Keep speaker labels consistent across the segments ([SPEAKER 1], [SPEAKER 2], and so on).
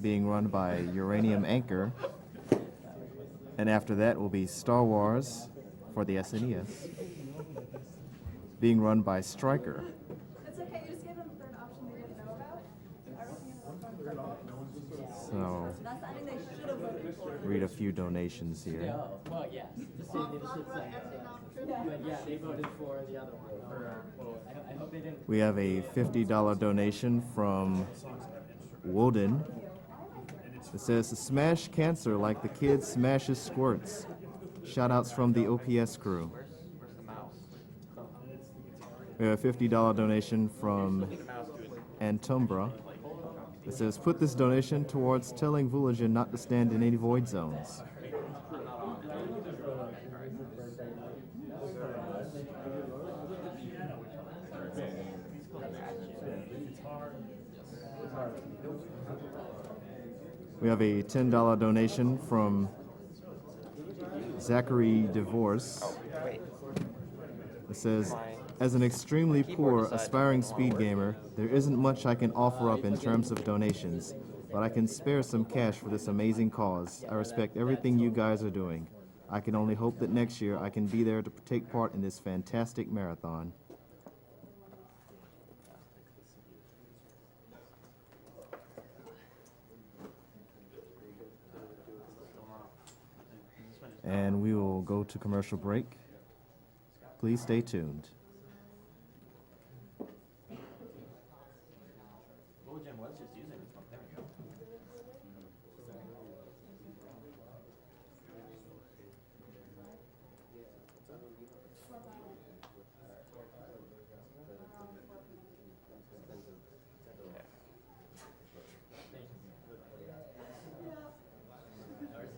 [SPEAKER 1] being run by Uranium Anchor. And after that will be Star Wars for the SNES, being run by Stryker.
[SPEAKER 2] It's okay, you just gave them a third option they didn't know about.
[SPEAKER 1] So,
[SPEAKER 2] That's the ending they should have voted for.
[SPEAKER 1] read a few donations here.
[SPEAKER 3] Well, yes. But yeah, they voted for the other one. I hope they didn't.
[SPEAKER 1] We have a $50 donation from Woden. It says, smash cancer like the kid smashes squirts. Shoutouts from the OPS crew. We have a $50 donation from Antumbra. It says, put this donation towards telling Vooligan not to stand in any void zones. We have a $10 donation from Zachary Divorce. It says, as an extremely poor, aspiring speed gamer, there isn't much I can offer up in terms of donations, but I can spare some cash for this amazing cause. I respect everything you guys are doing. I can only hope that next year I can be there to take part in this fantastic marathon. And we will go to commercial break. Please stay tuned.
[SPEAKER 3] Vooligan was just using it.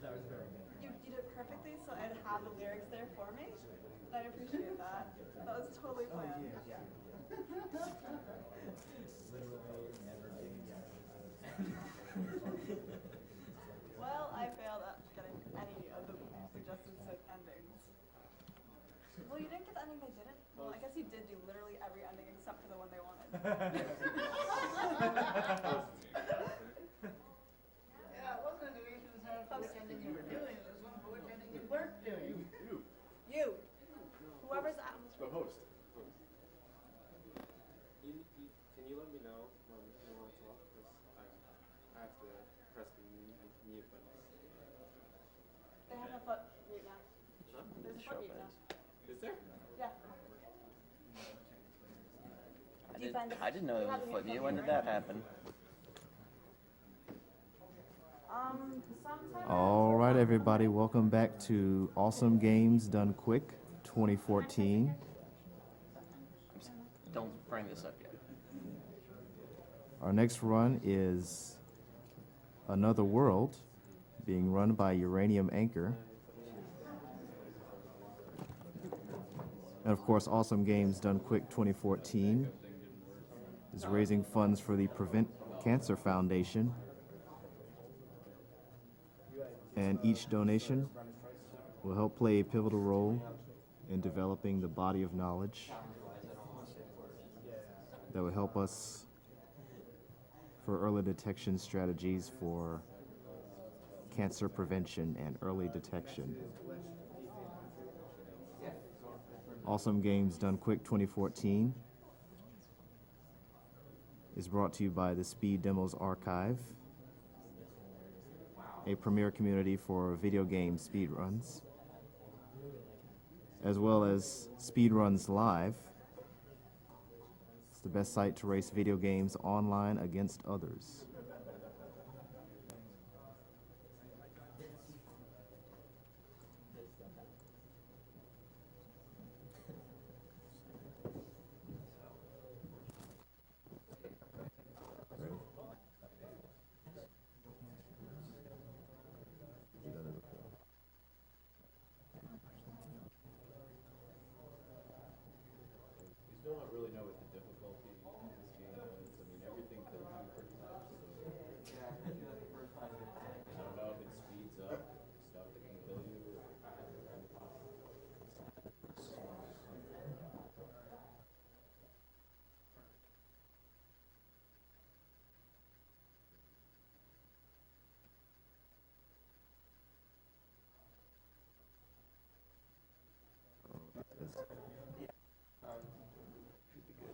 [SPEAKER 3] There we go.
[SPEAKER 2] You did it perfectly, so I'd have the lyrics there for me. I appreciate that. That was totally planned. Well, I failed at getting any of the suggested endings. Well, you didn't get the ending they didn't? Well, I guess you did do literally every ending except for the one they wanted.
[SPEAKER 4] Yeah, it wasn't an illusion as to which ending you were doing, it was one for which ending you weren't doing.
[SPEAKER 2] You. Whoever's at.
[SPEAKER 5] The host. Can you let me know when you want to talk? Because I have to press the mute button.
[SPEAKER 2] They have a foot mute now.
[SPEAKER 5] Huh?
[SPEAKER 2] There's a foot mute now.
[SPEAKER 5] Is there?
[SPEAKER 2] Yeah.
[SPEAKER 6] I didn't know there was a foot mute. When did that happen?
[SPEAKER 1] All right, everybody, welcome back to Awesome Games Done Quick 2014.
[SPEAKER 6] Don't bring this up yet.
[SPEAKER 1] Our next run is Another World, being run by Uranium Anchor. And of course, Awesome Games Done Quick 2014 is raising funds for the Prevent Cancer Foundation. And each donation will help play a pivotal role in developing the body of knowledge that will help us for early detection strategies for cancer prevention and early detection. Awesome Games Done Quick 2014 is brought to you by the Speed Demos Archive, a premier community for video game speedruns, as well as Speedruns Live. It's the best site to race video games online against others.
[SPEAKER 5] We still don't really know what the difficulty in this game is. I mean, everything could be pretty much. So I don't know if it speeds up stuff that can kill you.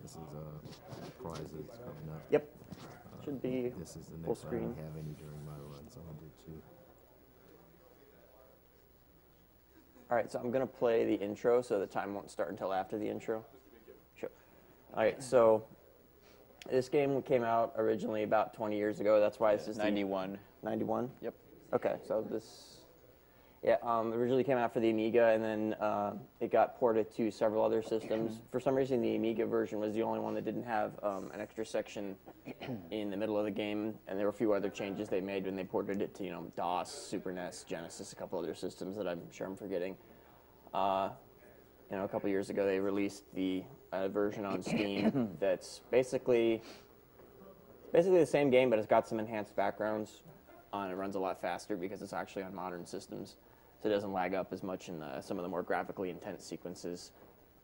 [SPEAKER 1] This is prizes coming up.
[SPEAKER 6] Yep. Should be
[SPEAKER 1] This is the
[SPEAKER 6] full
[SPEAKER 1] next one. I
[SPEAKER 6] screen.
[SPEAKER 1] don't have any during my run, so I'll do 2.
[SPEAKER 6] All right, so I'm going to play the intro, so the time won't start until after the intro. Sure. All right, so this game came out originally about 20 years ago. That's why this is
[SPEAKER 7] 91.
[SPEAKER 6] 91?
[SPEAKER 7] Yep.
[SPEAKER 6] Okay, so this, originally came out for the Amiga, and then it got ported to several other systems. For some reason, the Amiga version was the only one that didn't have an extra section in the middle of the game, and there were a few other changes they made when they ported it to, DOS, Super NES, Genesis, a couple other systems that I'm sure I'm forgetting. A couple years ago, they released the version on Steam that's basically the same game, but it's got some enhanced backgrounds. And it runs a lot faster because it's actually on modern systems, so it doesn't lag up as much in some of the more graphically intense sequences.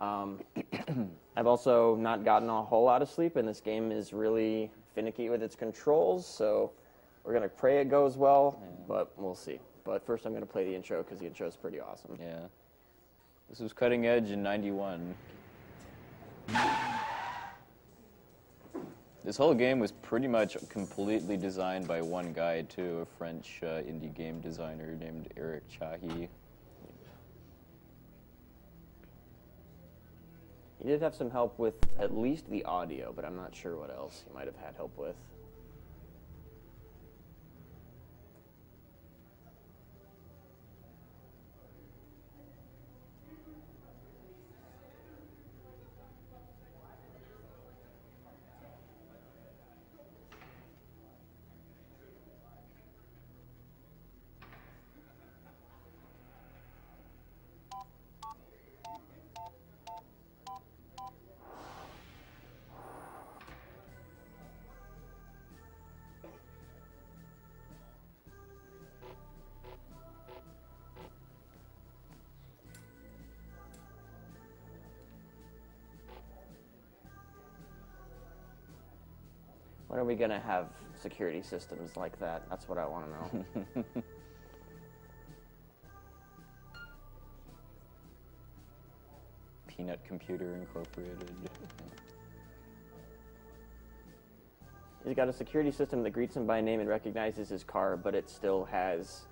[SPEAKER 6] I've also not gotten a whole lot of sleep, and this game is really finicky with its controls, so we're going to pray it goes well, but we'll see. But first I'm going to play the intro because the intro is pretty awesome.
[SPEAKER 7] Yeah. This was cutting edge in 91. This whole game was pretty much completely designed by one guy, too, a French indie game designer named Eric Chahi.
[SPEAKER 6] He did have some help with at least the audio, but I'm not sure what else he might have had help with. When are we going to have security systems like that? That's what I want to know.
[SPEAKER 7] Peanut Computer Incorporated.
[SPEAKER 6] He's got a security system that greets him by name and recognizes his car, but it still has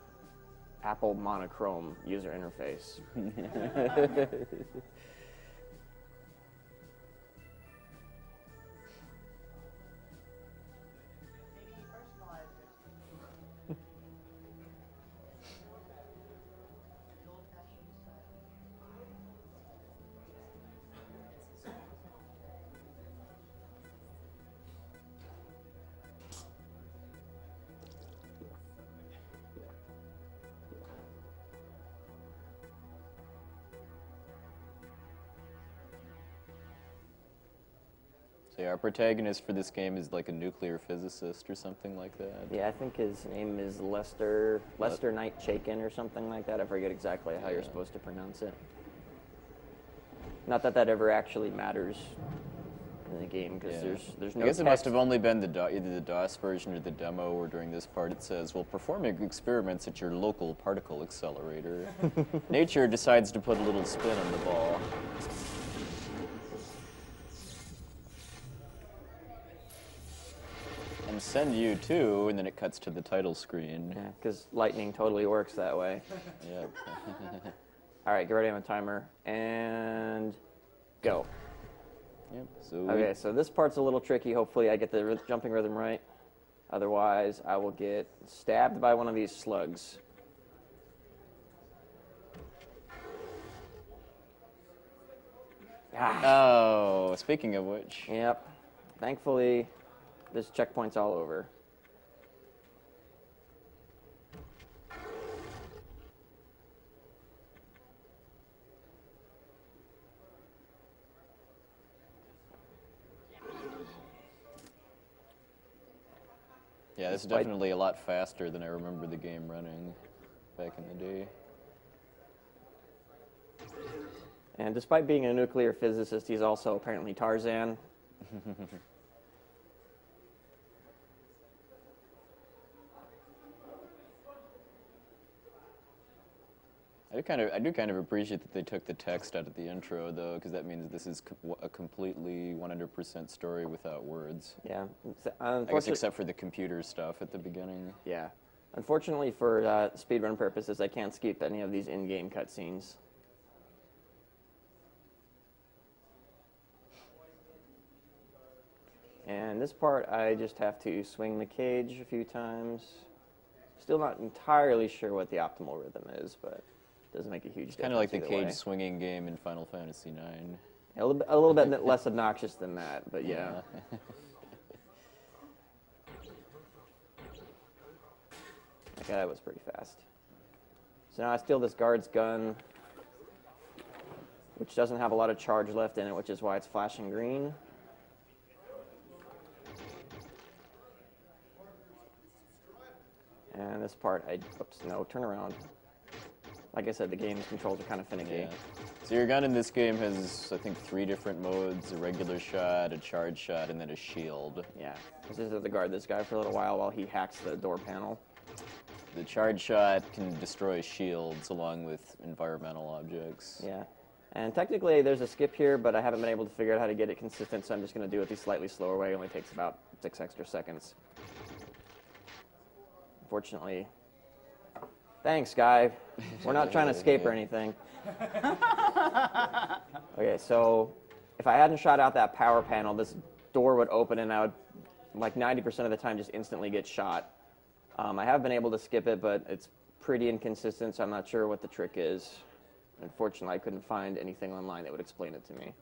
[SPEAKER 6] Apple monochrome user interface.
[SPEAKER 4] Maybe personalize it. The old-fashioned style.
[SPEAKER 7] So yeah, our protagonist for this game is like a nuclear physicist or something like that.
[SPEAKER 6] Yeah, I think his name is Lester Knight Chaikin or something like that. I forget exactly how you're supposed to pronounce it. Not that ever actually matters in the game, because there's no
[SPEAKER 7] I guess it
[SPEAKER 6] text.
[SPEAKER 7] must have only been either the DOS version or the demo, or during this part it says, well, performing experiments at your local particle accelerator. Nature decides to put a little spin on the ball. And send you to, and then it cuts to the title screen.
[SPEAKER 6] Yeah, because lightning totally works that way.
[SPEAKER 7] Yep.
[SPEAKER 6] All right, get ready on the timer, and go.
[SPEAKER 7] Yep. So
[SPEAKER 6] Okay, so this part's a little tricky. Hopefully I get the jumping rhythm right. Otherwise, I will get stabbed by one of these slugs.
[SPEAKER 7] Oh, speaking of which.
[SPEAKER 6] Yep. Thankfully, there's checkpoints all over.
[SPEAKER 7] Yeah, this is definitely a lot faster than I remember the game running back in the day.
[SPEAKER 6] And despite being a nuclear physicist, he's also apparently Tarzan.
[SPEAKER 7] I do kind of appreciate that they took the text out of the intro, though, because that means this is a completely 100% story without words.
[SPEAKER 6] Yeah.
[SPEAKER 7] I guess except for the computer stuff at the beginning.
[SPEAKER 6] Yeah. Unfortunately, for speedrun purposes, I can't skip any of these in-game cutscenes. And this part, I just have to swing the cage a few times. Still not entirely sure what the optimal rhythm is, but it doesn't make a huge difference.
[SPEAKER 7] Kind of like the
[SPEAKER 6] either
[SPEAKER 7] cage
[SPEAKER 6] way.
[SPEAKER 7] swinging game in Final Fantasy IX.
[SPEAKER 6] A little bit less obnoxious than that, but yeah. Okay, that was pretty fast. So now I steal this guard's gun, which doesn't have a lot of charge left in it, which is why it's flashing green. And this part, oops, no, turn around. Like I said, the game's controls are kind of finicky.
[SPEAKER 7] Yeah. So your gun in this game has, I think, 3 different modes: a regular shot, a charge shot, and then a shield.
[SPEAKER 6] Yeah, this is to guard this guy for a little while he hacks the door panel.
[SPEAKER 7] The charge shot can destroy shields along with environmental objects.
[SPEAKER 6] Yeah, and technically there's a skip here, but I haven't been able to figure out how to get it consistent, so I'm just going to do it the slightly slower way. It only takes about 6 extra seconds. Unfortunately. Thanks, guy. We're not trying to escape or anything. Okay, so if I hadn't shot out that power panel, this door would open and I would, like 90% of the time, just instantly get shot. I have been able to skip it, but it's pretty inconsistent, so I'm not sure what the trick is. Unfortunately, I couldn't find anything online that would explain it to me.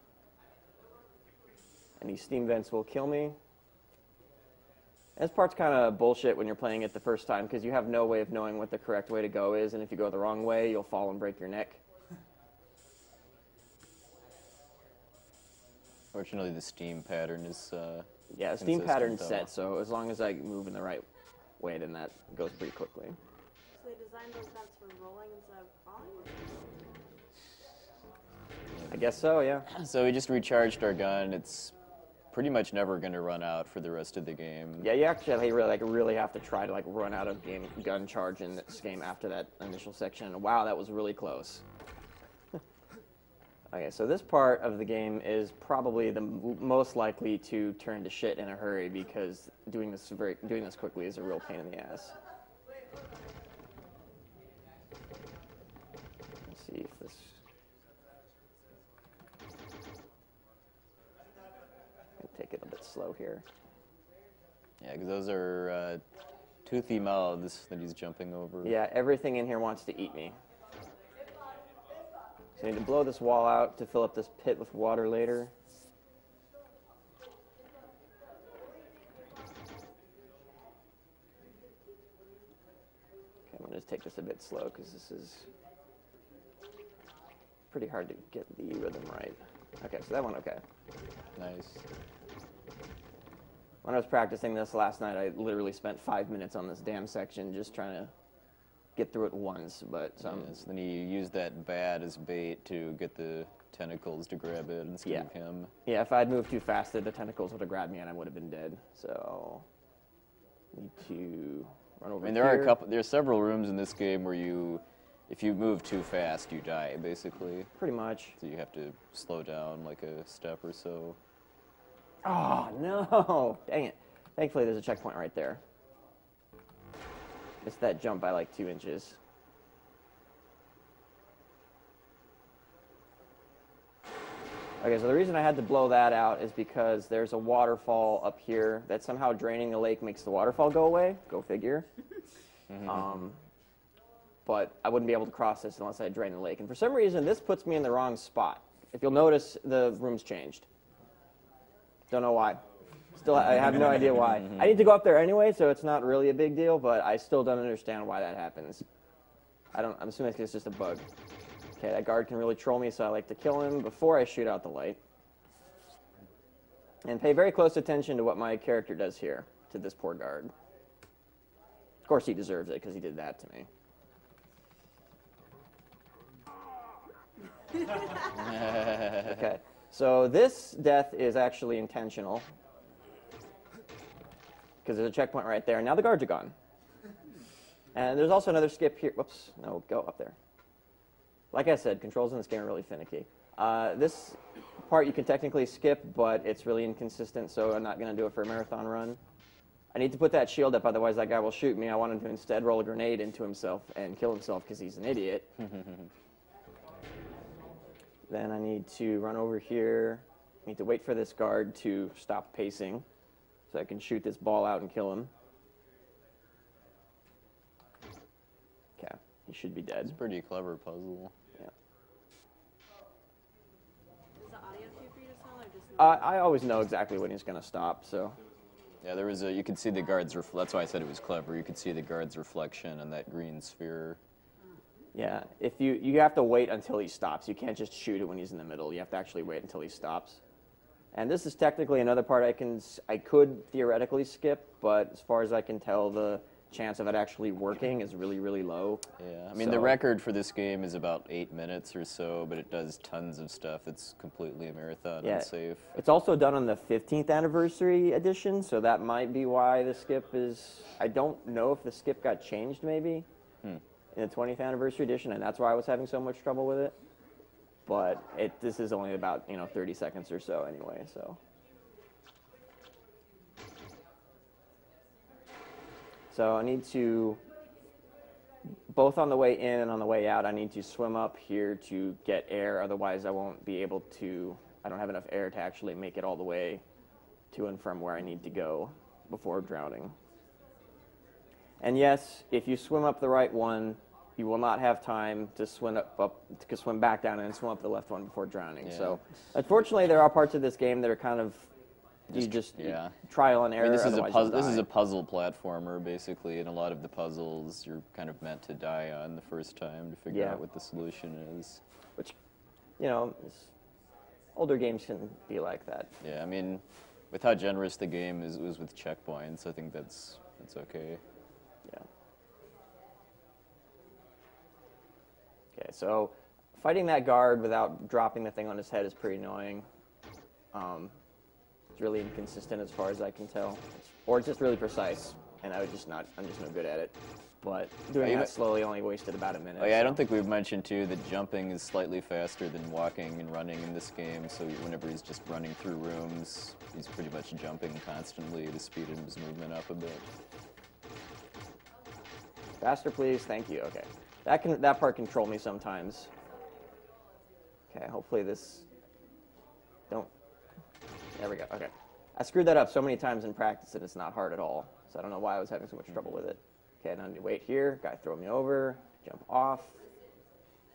[SPEAKER 6] And these steam vents will kill me. This part's kind of bullshit when you're playing it the first time, because you have no way of knowing what the correct way to go is, and if you go the wrong way, you'll fall and break your neck.
[SPEAKER 7] Fortunately, the steam pattern is
[SPEAKER 6] yeah, the steam pattern's
[SPEAKER 7] though.
[SPEAKER 6] set, so as long as I move in the right way, then that goes pretty quickly.
[SPEAKER 2] So they designed those vents for rolling instead of falling?
[SPEAKER 6] I guess so, yeah.
[SPEAKER 7] So we just recharged our gun. It's pretty much never going to run out for the rest of the game.
[SPEAKER 6] Yeah, you actually really have to try to run out of gun charge in this game after that initial section. Wow, that was really close. Okay, so this part of the game is probably the most likely to turn to shit in a hurry, because doing this quickly is a real pain in the ass. Let's see if this. Take it a bit slow here.
[SPEAKER 7] Yeah, because those are toothy mouths that he's jumping over.
[SPEAKER 6] Yeah, everything in here wants to eat me. So I need to blow this wall out to fill up this pit with water later. Okay, I'm going to just take this a bit slow because this is pretty hard to get the rhythm right. Okay, so that went okay.
[SPEAKER 7] Nice.
[SPEAKER 6] When I was practicing this last night, I literally spent 5 minutes on this damn section just trying to get through it once, but
[SPEAKER 7] Yes, then he used that bat as bait to get the tentacles to grab it instead of him.
[SPEAKER 6] Yeah, if I'd moved too fast, the tentacles would have grabbed me and I would have been dead. So, need to run over here.
[SPEAKER 7] There are several rooms in this game where if you move too fast, you die, basically.
[SPEAKER 6] Pretty much.
[SPEAKER 7] So you have to slow down like a step or so.
[SPEAKER 6] Oh, no! Dang it. Thankfully, there's a checkpoint right there. Missed that jump by like 2 inches. Okay, so the reason I had to blow that out is because there's a waterfall up here that somehow draining the lake makes the waterfall go away. Go figure. But I wouldn't be able to cross this unless I drain the lake. And for some reason, this puts me in the wrong spot. If you'll notice, the room's changed. Don't know why. I have no idea why. I need to go up there anyway, so it's not really a big deal, but I still don't understand why that happens. I'm assuming it's just a bug. Okay, that guard can really troll me, so I like to kill him before I shoot out the light. And pay very close attention to what my character does here to this poor guard. Of course he deserves it, because he did that to me. Okay, so this death is actually intentional, because there's a checkpoint right there. Now the guards are gone. And there's also another skip here. Whoops, no, go up there. Like I said, controls in this game are really finicky. This part you can technically skip, but it's really inconsistent, so I'm not going to do it for a marathon run. I need to put that shield up, otherwise that guy will shoot me. I want him to instead roll a grenade into himself and kill himself because he's an idiot. Then I need to run over here. I need to wait for this guard to stop pacing so I can shoot this ball out and kill him. Okay, he should be dead.
[SPEAKER 7] It's a pretty clever puzzle.
[SPEAKER 6] Yeah.
[SPEAKER 2] Is the audio cue for you to sell or just
[SPEAKER 6] I always know exactly when he's going to stop, so.
[SPEAKER 7] Yeah, there was you could see the guard's that's why I said it was clever. You could see the guard's reflection on that green sphere.
[SPEAKER 6] Yeah, if you have to wait until he stops. You can't just shoot it when he's in the middle. You have to actually wait until he stops. And this is technically another part I could theoretically skip, but as far as I can tell, the chance of it actually working is really, really low.
[SPEAKER 7] Yeah, I mean, the record for this game is about 8 minutes or so, but it does tons of stuff. It's completely a marathon unsafe.
[SPEAKER 6] It's also done on the 15th anniversary edition, so that might be why the skip is... I don't know if the skip got changed, maybe, in the 20th anniversary edition, and that's why I was having so much trouble with it. But this is only about, 30 seconds or so anyway, so... So I need to, both on the way in and on the way out, I need to swim up here to get air. Otherwise, I won't be able to, I don't have enough air to actually make it all the way to and from where I need to go before drowning. And yes, if you swim up the right one, you will not have time to swim back down and swim up the left one before drowning. Yeah. So unfortunately, there are parts of this game that are kind of trial and error.
[SPEAKER 7] I mean, this is a puzzle platformer, basically, and a lot of the puzzles you're kind of meant to die on the first time to figure out what the solution is.
[SPEAKER 6] Which, older games can be like that.
[SPEAKER 7] Yeah, I mean, with how generous the game is with checkpoints, I think that's okay.
[SPEAKER 6] Yeah. Okay, so fighting that guard without dropping the thing on his head is pretty annoying. Really inconsistent as far as I can tell, or it's just really precise, and I'm just no good at it. But doing that slowly only wasted about a minute.
[SPEAKER 7] Oh yeah, I don't think we've mentioned too that jumping is slightly faster than walking and running in this game. So whenever he's just running through rooms, he's pretty much jumping constantly to speed his movement up a bit.
[SPEAKER 6] Faster, please. Thank you. Okay, that part can troll me sometimes. Okay, hopefully this don't. There we go. Okay. I screwed that up so many times in practice that it's not hard at all. So I don't know why I was having so much trouble with it. Okay, now I need to wait here. Guy throw me over. Jump off.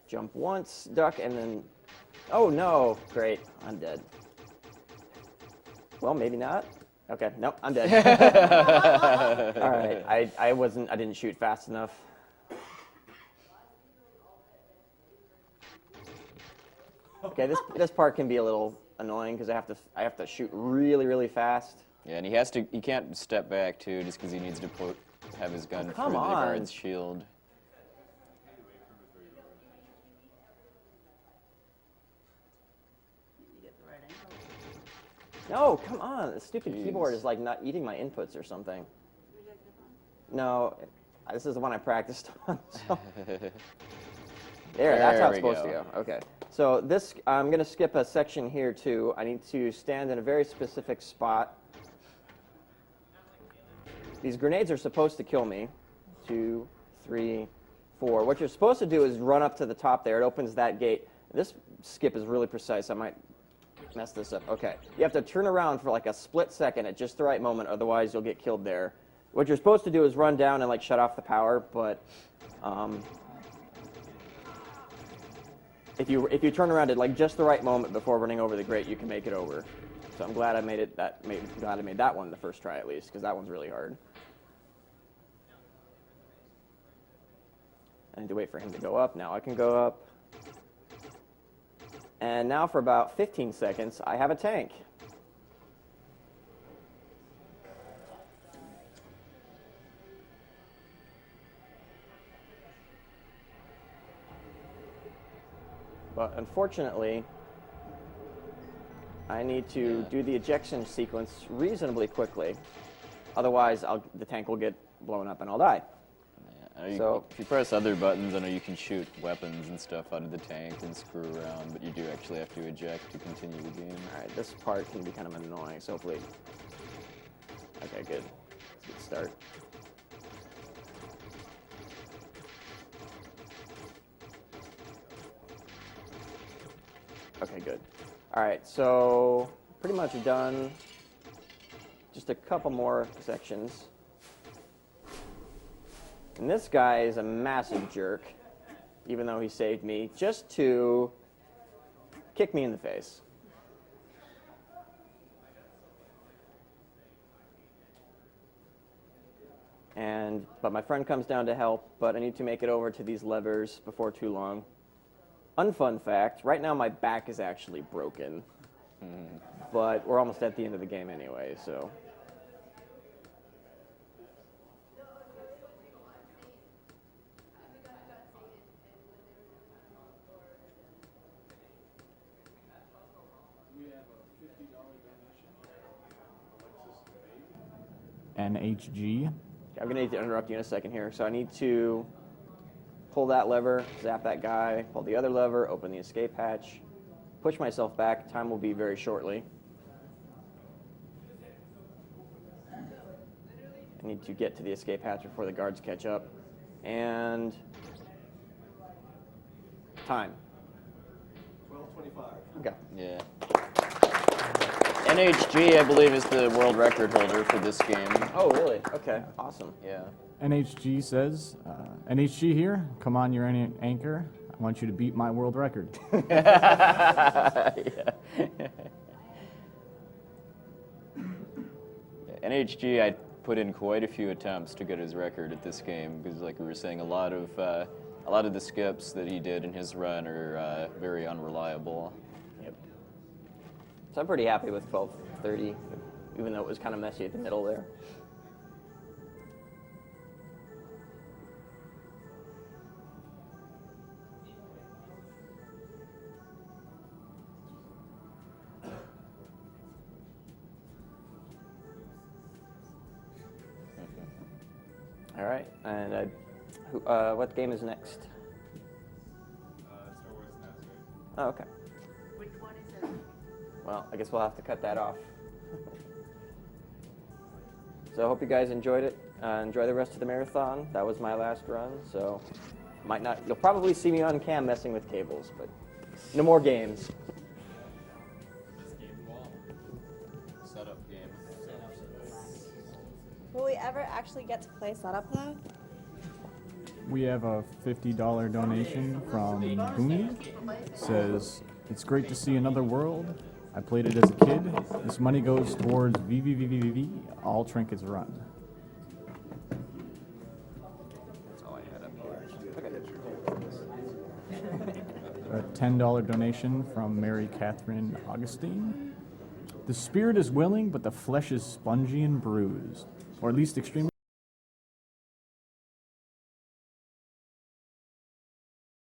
[SPEAKER 6] Jump once. Duck, and then... Oh, no. Great. I'm dead. Well, maybe not. Okay. Nope. I'm dead. All right. I didn't shoot fast enough. Okay, this part can be a little annoying because I have to shoot really, really fast.
[SPEAKER 7] Yeah, and he can't step back too, just because he needs to have his gun through the guard's shield.
[SPEAKER 6] No, come on! The stupid keyboard is like not eating my inputs or something. No, this is the one I practiced on. So. There, that's how it's supposed to go. Okay. So I'm going to skip a section here, too. I need to stand in a very specific spot. These grenades are supposed to kill me. 2, 3, 4. What you're supposed to do is run up to the top there. It opens that gate. This skip is really precise. I might mess this up. Okay. You have to turn around for like a split second at just the right moment, otherwise you'll get killed there. What you're supposed to do is run down and shut off the power, but... If you turn around at just the right moment before running over the grate, you can make it over. So I'm glad I made that one the first try at least, because that one's really hard. I need to wait for him to go up. Now I can go up. And now for about 15 seconds, I have a tank. But unfortunately, I need to do the ejection sequence reasonably quickly. Otherwise, the tank will get blown up and I'll die.
[SPEAKER 7] Yeah. If you press other buttons, I know you can shoot weapons and stuff out of the tank and screw around, but you do actually have to eject to continue the game.
[SPEAKER 6] Alright, this part can be kind of annoying, so hopefully... Okay, good. Let's get start. Okay, good. Alright, so pretty much done. Just a couple more sections. And this guy is a massive jerk, even though he saved me, just to kick me in the face. But my friend comes down to help, but I need to make it over to these levers before too long. Unfun fact, right now my back is actually broken. But we're almost at the end of the game anyway, so...
[SPEAKER 8] NHG.
[SPEAKER 6] I'm going to need to interrupt you in a second here. So I need to pull that lever, zap that guy, pull the other lever, open the escape hatch, push myself back. Time will be very shortly. I need to get to the escape hatch before the guards catch up. And time.
[SPEAKER 5] 12:25.
[SPEAKER 6] Okay.
[SPEAKER 7] Yeah. NHG, I believe, is the world record holder for this game.
[SPEAKER 6] Oh, really? Okay. Awesome.
[SPEAKER 7] Yeah.
[SPEAKER 8] NHG says, NHG here, come on your anchor. I want you to beat my world record.
[SPEAKER 7] Yeah. NHG, I put in quite a few attempts to get his record at this game because, like we were saying, a lot of the skips that he did in his run are very unreliable.
[SPEAKER 6] Yep. So I'm pretty happy with 12:30, even though it was kind of messy at the middle there. All right, and what game is next?
[SPEAKER 5] Star Wars Master.
[SPEAKER 6] Oh, okay.
[SPEAKER 4] Which one is it?
[SPEAKER 6] Well, I guess we'll have to cut that off. So I hope you guys enjoyed it. Enjoy the rest of the marathon. That was my last run, so you'll probably see me on cam messing with cables, but no more games.
[SPEAKER 7] This game wall. Setup game.
[SPEAKER 2] Will we ever actually get to play setup though?
[SPEAKER 8] We have a $50 donation from Booney. Says, it's great to see another world. I played it as a kid. This money goes towards VVVVV, all trinkets run.
[SPEAKER 7] That's all I had up here.
[SPEAKER 8] A $10 donation from Mary Catherine Augustine. The spirit is willing, but the flesh is spongy and bruised, or at least extremely